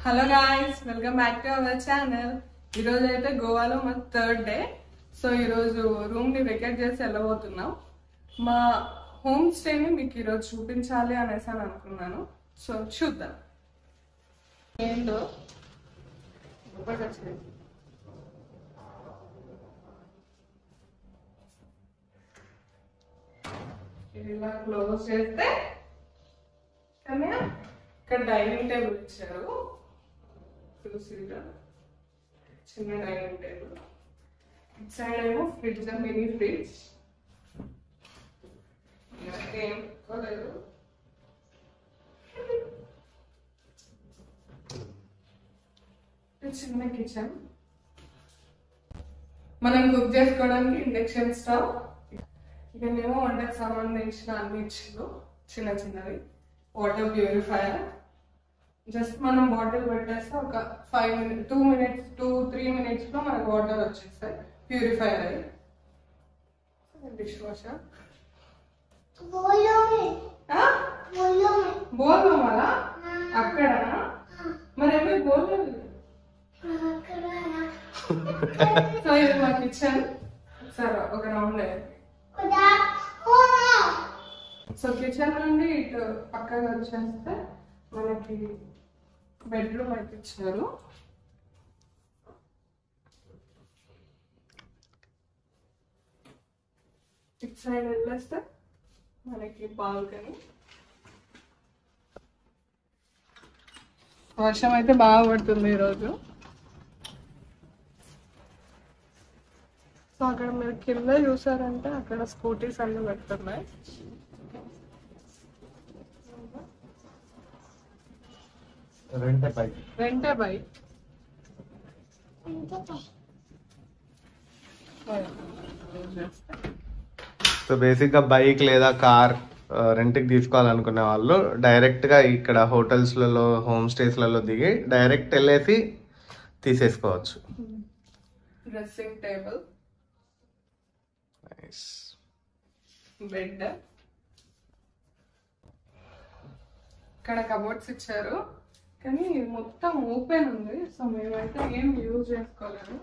Hello guys, welcome back to our channel. ఈరోజు అయితే గోవాలో మా థర్డ్ డే. సో ఈరోజు రూమ్ని వెకేట్ చేసి వెళ్ళబోతున్నాం. మా హోమ్ స్టేని మీకు ఈరోజు చూపించాలి అనేసి అని అనుకున్నాను. సో చూద్దాం ఏంటో. ఇలా క్లోజ్ చేస్తే కానీ ఇక్కడ డైనింగ్ టేబుల్ ఇచ్చారు. చిన్న డైనింగ్ టేబుల్. ఇటు సైడ్ ఏమో ఫ్రిడ్జ్, మినీ ఫ్రిడ్జ్. ఏం లేదు. చిన్న కిచెన్. మనం కుక్ చేసుకోవడానికి ఇండక్షన్ స్టవ్. ఇక్కడేమో వంటకు సంబంధించిన అన్ని ఇచ్చిండు, చిన్న చిన్నవి. Water purifier. జస్ట్ మనం బాటిల్ పెట్టేస్తే ఒక 5 minutes 2-3 minutes లో మనకు వాటర్ వచ్చేస్తాయి ప్యూరిఫైయర్ అయ్యి. Dish washer. బోల్ మళ్ళా అక్కడ మరి ఏమో బోల్. సో ఇది మా కిచెన్. సరే ఒక రౌండ్ అయ్యింది. సో కిచెన్ నుండి ఇటు పక్కగా వచ్చేస్తే మనకి బెడ్రూమ్ అయితే ఇచ్చారు. ఇటు సైడ్ వెళ్ళేస్తే మనకి బాల్కనీ. వర్షం అయితే బాగా పడుతుంది ఈరోజు. సో అక్కడ మీరు కింద చూసారంటే అక్కడ స్కూటీస్ అన్ని పెడుతున్నాయి. రెంటే బైక్. సో బేసిక్ గా బైక్ లేదా కార్ రెంట్ కి తీసుకోవాలనుకునే వాళ్ళు డైరెక్ట్ గా ఇక్కడ హోటల్స్ లలో, హోమ్ స్టేస్ లలో దిగి డైరెక్ట్ వెళ్ళేసి తీసేసుకోవచ్చు. Dressing table, bed. ఇక్కడ కబోర్డ్స్ ఇచ్చారు కానీ మొత్తం ఓపెన్ ఉంది. సో మేమైతే ఏం యూజ్ చేసుకోలేము.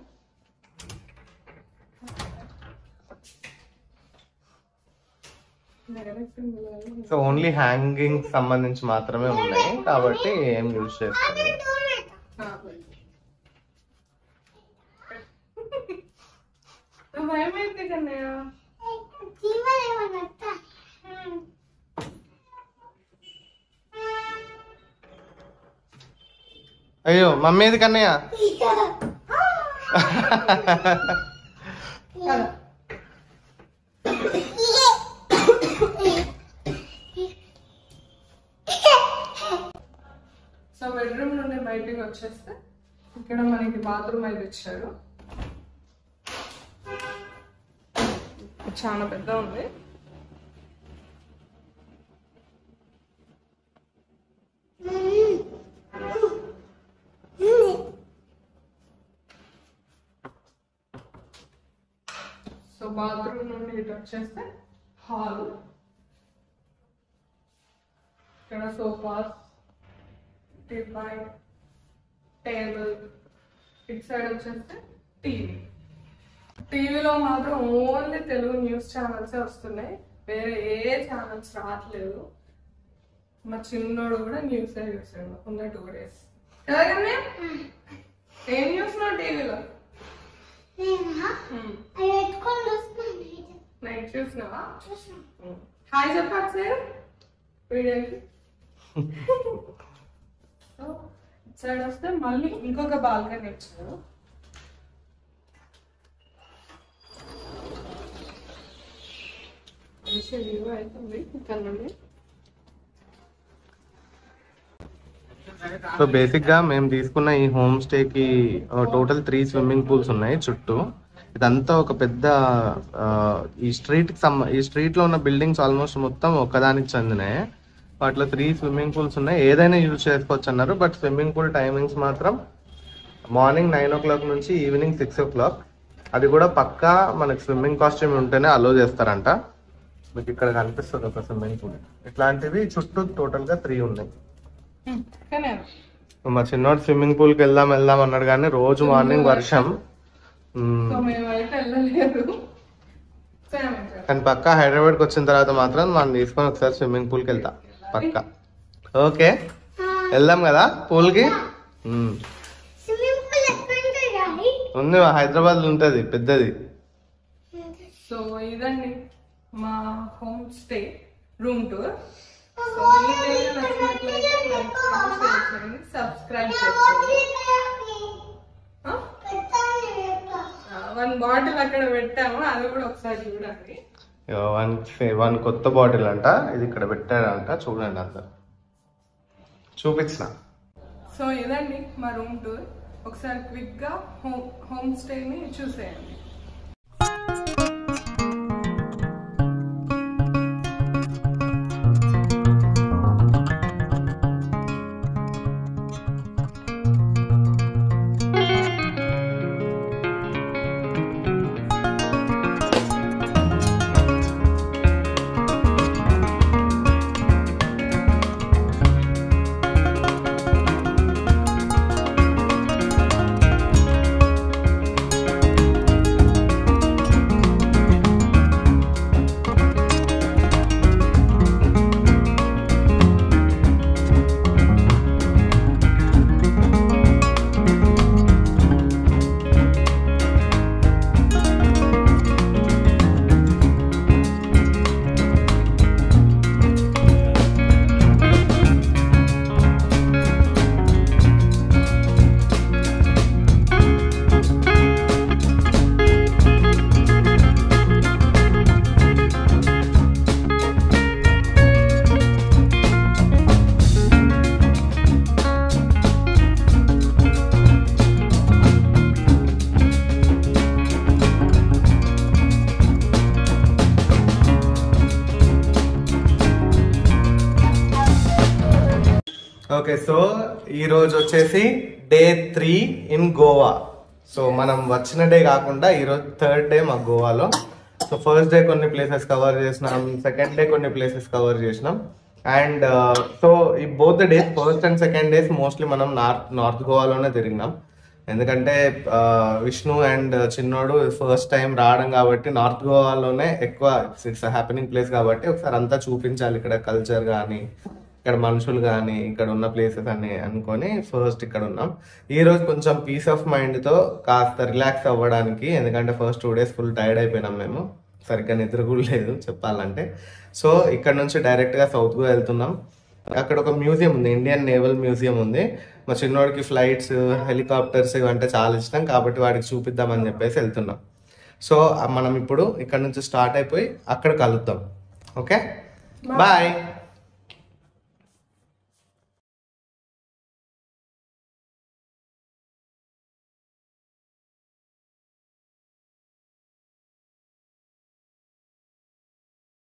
సో ఓన్లీ హ్యాంగింగ్ సంబంధించి మాత్రమే ఉన్నాయి కాబట్టి ఏం యూజ్ చేసుకోలేదు. భయమైంది కన్నయ్య. అయ్యో మమ్మీది కన్నయ్య. సో బెడ్రూమ్ నుండి బయటికి వచ్చేస్తే ఇక్కడ మనకి బాత్రూమ్ అయితే ఇచ్చారు. చాలా పెద్ద ఉంది. సో బాత్రూమ్ నుండి ఇటు వచ్చేస్తే హాల్. ఇక్కడ సోఫాస్, టీపాయ్, టేబుల్. ఇటు సైడ్ వచ్చేస్తే టీవీ. టీవీలో మాత్రం ఓన్లీ తెలుగు న్యూస్ ఛానల్స్ వస్తున్నాయి, వేరే ఏ ఛానల్స్ రావట్లేదు. మా చిన్నోడు కూడా న్యూస్ చూసాడు ఉన్న 2 days. కదా ఏం చూస్తున్నావు టీవీలో? నైట్ చూసినావా? హాయ్ చెప్పారు సార్ వీడియోకి. సో ఇటు సైడ్ వస్తే మళ్ళీ ఇంకొక బాల్కనీ ఇచ్చారు. అవుతుంది ఇక్కడ నుండి. సో బేసిక్ గా మేము తీసుకున్న ఈ హోమ్ స్టే కి టోటల్ 3 స్విమ్మింగ్ పూల్స్ ఉన్నాయి చుట్టూ. ఇదంతా ఒక పెద్ద ఈ స్ట్రీట్ లో ఉన్న బిల్డింగ్స్ ఆల్మోస్ట్ మొత్తం ఒకదానికి చెందినాయి. వాటిలో 3 స్విమ్మింగ్ పూల్స్ ఉన్నాయి. ఏదైనా యూజ్ చేసుకోవచ్చు అన్నారు. బట్ స్విమ్మింగ్ పూల్ టైమింగ్స్ మాత్రం మార్నింగ్ 9 o'clock నుంచి ఈవినింగ్ 6 o'clock. అది కూడా పక్కా మనకి స్విమ్మింగ్ కాస్ట్యూమ్ ఉంటేనే అలో చేస్తారంట. మీకు ఇక్కడ కనిపిస్తుంది ఒక స్విమ్మింగ్ పూల్. ఇట్లాంటివి చుట్టూ టోటల్ గా 3 ఉన్నాయి. మా చిన్నోడు స్విమ్మింగ్ పూల్ కి వెళ్దాం అన్నాడు కానీ రోజు మార్నింగ్ వర్షం. సో మేమైతే వెళ్ళలేదు. కానీ పక్కా హైదరాబాద్కి వచ్చిన తర్వాత మాత్రం మనం తీసుకొని ఒకసారి స్విమ్మింగ్ పూల్కి వెళ్తా పక్కా. ఓకే వెళ్దాం కదా పూల్కి. ఉంది హైదరాబాద్ లో ఉంటది పెద్దది. సో ఇదండి మా home stay room tour. So subscribe చేసుకోండి. 1 బాటిల్ అక్కడ పెట్టాము, అది కూడా ఒకసారి చూడండి. 1 కొత్త బాటిల్ అంట, ఇది ఇక్కడ పెట్టారంట, చూడండి అందరు చూపించిన. సో ఇదండి మా రూమ్ టూర్. ఒకసారి క్విక్ గా హోమ్ స్టేని చూసేయండి. ఓకే సో ఈ రోజు వచ్చేసి డే 3 ఇన్ గోవా. సో మనం వచ్చిన డే కాకుండా ఈరోజు 3rd డే మా గోవాలో. సో ఫస్ట్ డే కొన్ని ప్లేసెస్ కవర్ చేసినాం, సెకండ్ డే కొన్ని ప్లేసెస్ కవర్ చేసినాం. అండ్ సో ఈ both the days, first and second days mostly మనం నార్త్ గోవాలోనే తిరిగినాం. ఎందుకంటే విష్ణు అండ్ చిన్నోడు ఫస్ట్ టైం రావడం కాబట్టి నార్త్ గోవాలోనే ఎక్కువ, ఇట్స్ హ్యాపెనింగ్ ప్లేస్ కాబట్టి ఒకసారి అంతా చూపించాలి, ఇక్కడ కల్చర్ కానీ ఇక్కడ మనుషులు కానీ ఇక్కడ ఉన్న ప్లేసెస్ అని అనుకొని ఫస్ట్ ఇక్కడ ఉన్నాం. ఈ రోజు కొంచెం పీస్ ఆఫ్ మైండ్ తో కాస్త రిలాక్స్ అవ్వడానికి, ఎందుకంటే ఫస్ట్ 2 days ఫుల్ టైర్డ్ అయిపోయినాం మేము, సరిగ్గా నిద్ర కూడా లేదు చెప్పాలంటే. సో ఇక్కడ నుంచి డైరెక్ట్ గా సౌత్ గోవా వెళ్తున్నాం. అక్కడ ఒక మ్యూజియం ఉంది, ఇండియన్ నేవల్ మ్యూజియం ఉంది. మా చిన్నోడికి ఫ్లైట్స్, హెలికాప్టర్స్ ఇవంటే చాలా ఇష్టం కాబట్టి వాడికి చూపిద్దామని చెప్పేసి వెళ్తున్నాం. సో మనం ఇప్పుడు ఇక్కడ నుంచి స్టార్ట్ అయిపోయి అక్కడ కలుద్దాం. Okay bye.